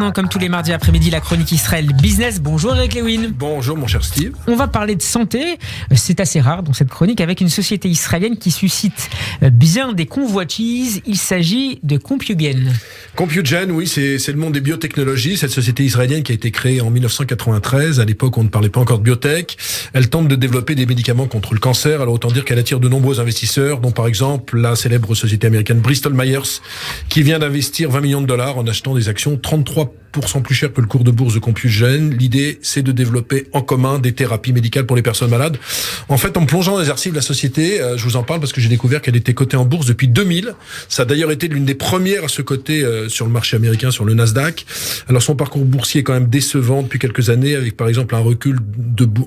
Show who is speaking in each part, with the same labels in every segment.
Speaker 1: maintenant, comme tous les mardis après-midi, la chronique Israël Business. Bonjour Eric Lewin.
Speaker 2: Bonjour mon cher Steve.
Speaker 1: On va parler de santé, c'est assez rare dans cette chronique, avec une société israélienne qui suscite bien des convoitises. Il s'agit de Compugen.
Speaker 2: Compugen, oui, c'est le monde des biotechnologies. Cette société israélienne qui a été créée en 1993. À l'époque, on ne parlait pas encore de biotech. Elle tente de développer des médicaments contre le cancer. Alors autant dire qu'elle attire de nombreux investisseurs, dont par exemple la célèbre société américaine Bristol Myers, qui vient d'investir $20 millions en achetant des actions 33% plus chères que le cours de bourse de Compugen. L'idée, c'est de développer en commun des thérapies médicales pour les personnes malades. En fait, en me plongeant dans les archives de la société, je vous en parle parce que j'ai découvert qu'elle était cotée en bourse depuis 2000. Ça a d'ailleurs été l'une des premières à se coter sur le marché américain, sur le Nasdaq. Alors son parcours boursier est quand même décevant depuis quelques années, avec par exemple un recul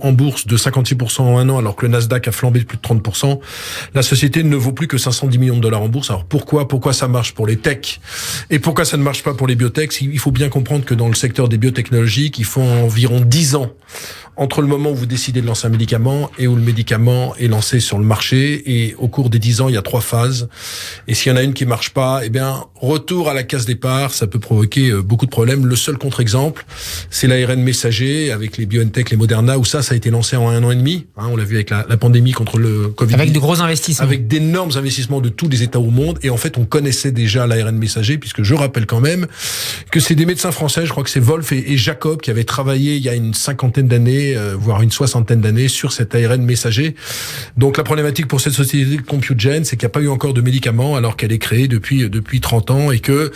Speaker 2: en bourse de 56% en un an, alors que le Nasdaq a flambé de plus de 30%. La société ne vaut plus que $510 millions en bourse. Alors pourquoi ça marche pour les techs et pourquoi ça ne marche pas pour les biotechs? Il faut bien comprendre que dans le secteur des biotechnologies, il faut environ 10 ans entre le moment où vous décidez de lancer un médicament et où le médicament est lancé sur le marché. Et au cours des 10 ans, il y a 3 phases. Et s'il y en a une qui marche pas, eh bien, retour à la case départ, ça peut provoquer beaucoup de problèmes. Le seul contre-exemple, c'est l'ARN messager avec les BioNTech, les Moderna, où ça a été lancé en 1 an et demi. On l'a vu avec la pandémie contre le Covid.
Speaker 1: Avec de gros investissements.
Speaker 2: Avec d'énormes investissements de tous les États au monde. Et en fait, on connaissait déjà l'ARN messager, puisque je rappelle quand même que c'est des médecins français, je crois que c'est Wolf et Jacob, qui avaient travaillé il y a une 50aine d'années, voire une 60aine d'années, sur cet ARN messager. Donc la problématique pour cette société Compugen, c'est qu'il n'y a pas eu encore de médicaments, alors qu'elle est créée depuis 30 ans, et que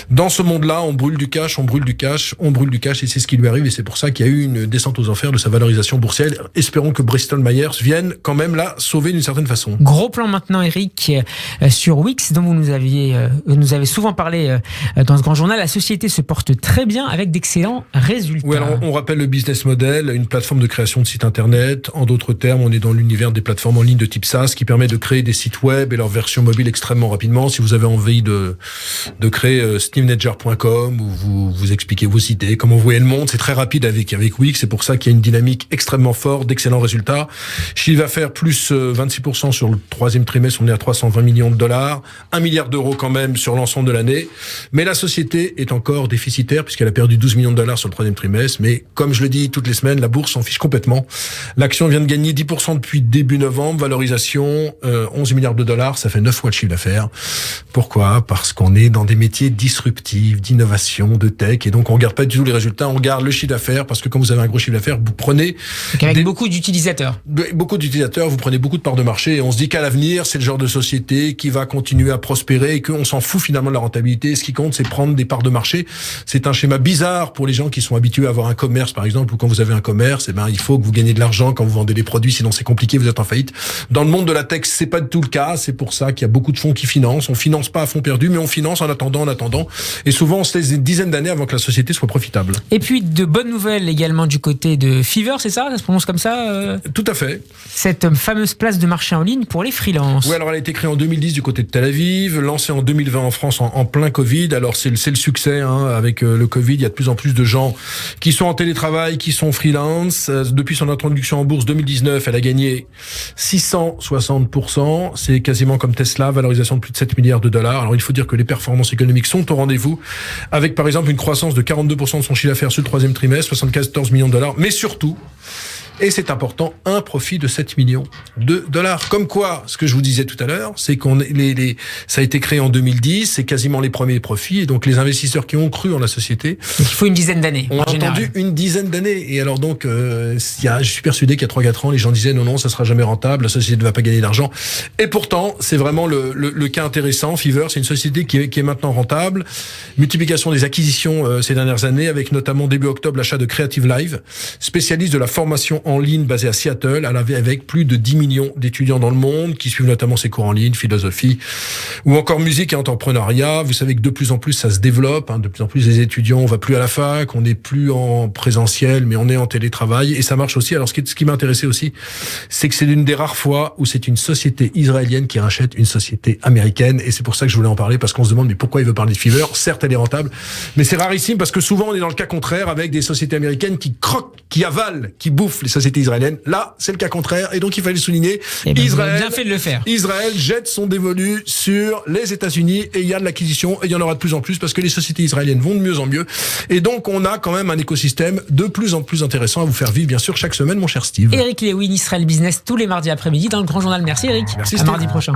Speaker 2: dans ce monde-là, on brûle du cash, et c'est ce qui lui arrive, et c'est pour ça qu'il y a eu une descente aux enfers de sa valorisation boursière. Espérons que Bristol Myers vienne quand même la sauver d'une certaine façon.
Speaker 1: Gros plan maintenant, Eric, sur Wix, dont vous nous avez souvent parlé dans ce grand journal. La société se porte très bien avec d'excellents résultats.
Speaker 2: Oui, alors on rappelle le business model, une plateforme de création de sites internet. En d'autres termes, on est dans l'univers des plateformes en ligne de type SaaS qui permet de créer des sites web et leur version mobile extrêmement rapidement. Si vous avez envie de créer stevenedger.com, où vous expliquez vos idées, comment vous voyez le monde, c'est très rapide avec Wix. C'est pour ça qu'il y a une dynamique extrêmement forte, d'excellents résultats. Chiffre d'affaires plus 26% sur le troisième trimestre, on est à $320 millions, $1 milliard quand même sur l'ensemble de l'année. Mais la société est encore déficitaire puisqu'elle a perdu $12 millions sur le troisième trimestre. Mais comme je le dis toutes les semaines, la bourse s'en fiche complètement. L'action vient de gagner 10% depuis début novembre, valorisation $11 milliards, ça fait 9 fois le chiffre d'affaires. Pourquoi? Parce qu'on est dans des métiers disruptifs, d'innovation, de tech, et donc on regarde pas du tout les résultats, on regarde le chiffre d'affaires, parce que quand vous avez un gros chiffre d'affaires, vous prenez
Speaker 1: beaucoup d'utilisateurs.
Speaker 2: Vous prenez beaucoup de parts de marché, et on se dit qu'à l'avenir, c'est le genre de société qui va continuer à prospérer, et qu'on s'en fout finalement de la rentabilité. Ce qui compte, c'est prendre des parts de marché. C'est un schéma bizarre pour les gens qui sont habitués à avoir un commerce, par exemple, ou quand vous avez un commerce, il faut que vous gagnez de l'argent quand vous vendez des produits, sinon c'est compliqué, vous êtes en faillite. Dans le monde de la tech, c'est pas du tout le cas. C'est pour ça qu'il y a beaucoup de fonds qui financent. On finance pas à fond perdu, mais on finance en attendant. Et souvent, on se laisse une dizaine d'années avant que la société soit profitable.
Speaker 1: Et puis, de bonnes nouvelles également du côté de Fiverr, c'est ça? Ça se prononce comme ça?
Speaker 2: Tout à fait.
Speaker 1: Cette fameuse place de marché en ligne pour les freelances.
Speaker 2: Oui, alors elle a été créée en 2010 du côté de Tel Aviv, lancée en 2020 en France en plein Covid. Alors c'est le succès, avec le Covid. Il y a de plus en plus de gens qui sont en télétravail, qui sont freelance. Depuis son introduction en bourse 2019, elle a gagné 660%. C'est quasiment comme Tesla, valorisation de plus de $7 milliards. Alors il faut dire que les performances économiques sont au rendez-vous, avec par exemple une croissance de 42% de son chiffre d'affaires sur le troisième trimestre, $74 millions. Mais surtout, et c'est important, un profit de $7 millions. Comme quoi, ce que je vous disais tout à l'heure, c'est ça a été créé en 2010, c'est quasiment les premiers profits, et donc les investisseurs qui ont cru en la société.
Speaker 1: Donc il faut une dizaine d'années.
Speaker 2: On a entendu une dizaine d'années. Et alors donc, je suis persuadé qu'il y a 3-4 ans, les gens disaient non, ça sera jamais rentable, la société ne va pas gagner d'argent. Et pourtant, c'est vraiment le cas intéressant. Fiverr, c'est une société qui est maintenant rentable. Multiplication des acquisitions ces dernières années, avec notamment début octobre l'achat de Creative Live, spécialiste de la formation en ligne basée à Seattle, avec plus de 10 millions d'étudiants dans le monde qui suivent notamment ses cours en ligne, philosophie ou encore musique et entrepreneuriat. Vous savez que de plus en plus ça se développe, de plus en plus les étudiants, on va plus à la fac, on n'est plus en présentiel mais on est en télétravail. télétravail, et ça marche aussi. Alors, ce qui m'a intéressé aussi, c'est que c'est l'une des rares fois où c'est une société israélienne qui rachète une société américaine, et c'est pour ça que je voulais en parler, parce qu'on se demande mais pourquoi il veut parler de Fiverr. Certes, elle est rentable, mais c'est rarissime parce que souvent on est dans le cas contraire avec des sociétés américaines qui croquent, qui avalent, qui bouffent les sociétés israéliennes. Là, c'est le cas contraire, et donc il fallait le souligner.
Speaker 1: Israël, bien fait de le faire.
Speaker 2: Israël jette son dévolu sur les États-Unis, et il y a de l'acquisition, et il y en aura de plus en plus parce que les sociétés israéliennes vont de mieux en mieux, et donc on a quand même un écosystème de plus en plus intéressant à vous faire vivre, bien sûr, chaque semaine, mon cher Steve.
Speaker 1: Éric Lewin, Israël Business, tous les mardis après-midi dans le Grand Journal. Merci Éric.
Speaker 2: Merci,
Speaker 1: à
Speaker 2: Steve.
Speaker 1: mardi prochain.